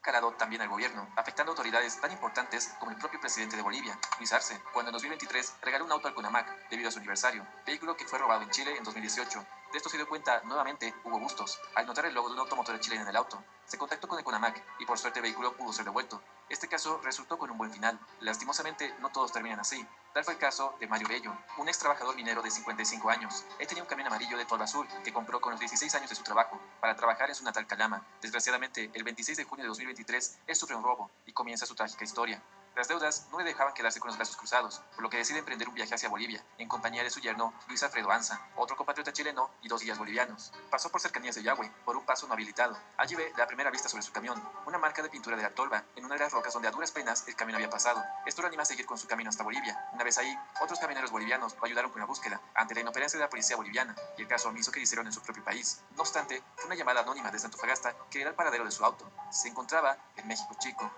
Calado también al gobierno, afectando autoridades tan importantes como el propio presidente de Bolivia, Luis Arce, cuando en 2023 regaló un auto al CONAMAC debido a su aniversario, vehículo que fue robado en Chile en 2018. De esto se dio cuenta nuevamente Hugo Bustos, al notar el logo de una automotora chilena en el auto. Se contactó con el CONAMAC y por suerte el vehículo pudo ser devuelto. Este caso resultó con un buen final. Lastimosamente, no todos terminan así. Tal fue el caso de Mario Bello, un ex trabajador minero de 55 años. Él tenía un camión amarillo de tolva azul que compró con los 16 años de su trabajo para trabajar en su natal Calama. Desgraciadamente, el 26 de junio de 2023, él sufre un robo y comienza su trágica historia. Las deudas no le dejaban quedarse con los brazos cruzados, por lo que decide emprender un viaje hacia Bolivia, en compañía de su yerno Luis Alfredo Anza, otro compatriota chileno y 2 guías bolivianos. Pasó por cercanías de Yahweh, por un paso no habilitado. Allí ve la primera vista sobre su camión, una marca de pintura de la tolva, en una de las rocas donde a duras penas el camión había pasado. Esto lo anima a seguir con su camino hasta Bolivia. Una vez ahí, otros camioneros bolivianos lo ayudaron con la búsqueda, ante la inoperancia de la policía boliviana, y el caso omiso que hicieron en su propio país. No obstante, fue una llamada anónima desde Antofagasta que era el paradero de su auto. Se encontraba en México Chico.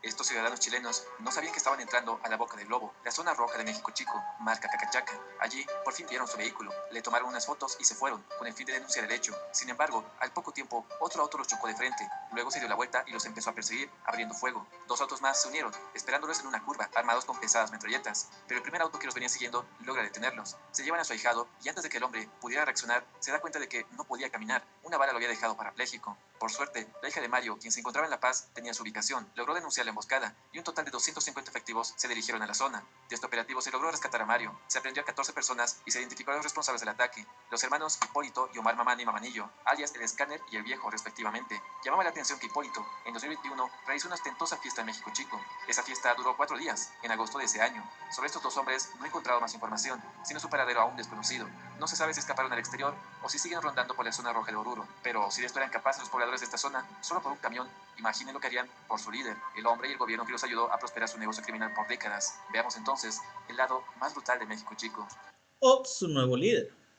Estos ciudadanos chilenos no sabían que estaban entrando a la Boca del Lobo, la zona roja de México Chico, marca Cacachaca. Allí, por fin vieron su vehículo, le tomaron unas fotos y se fueron, con el fin de denunciar el hecho. Sin embargo, al poco tiempo, otro auto los chocó de frente, luego se dio la vuelta y los empezó a perseguir, abriendo fuego. 2 autos más se unieron, esperándolos en una curva, armados con pesadas metralletas, pero el primer auto que los venía siguiendo logra detenerlos. Se llevan a su ahijado y antes de que el hombre pudiera reaccionar, se da cuenta de que no podía caminar, una bala lo había dejado parapléjico. Por suerte, la hija de Mario, quien se encontraba en La Paz, tenía su ubicación, logró denunciar la emboscada y un total de 250 efectivos se dirigieron a la zona. De este operativo se logró rescatar a Mario, se aprendió a 14 personas y se identificó a los responsables del ataque, los hermanos Hipólito y Omar Mamani Mamanillo, alias el Escáner y el Viejo respectivamente. Llamaba la atención que Hipólito, en 2021, realizó una ostentosa fiesta en México Chico. Esa fiesta duró 4 días, en agosto de ese año. Sobre estos 2 hombres no he encontrado más información, sino su paradero aún desconocido. No se sabe si escaparon al exterior o si siguen rondando por la zona roja de Oruro, pero si de esto eran capaces los pobladores de esta zona, solo por un camión, imaginen lo que harían por su líder, el hombre y el gobierno que los ayudó a prosperar su negocio criminal por décadas. Veamos entonces el lado más brutal de México Chico. O su nuevo líder.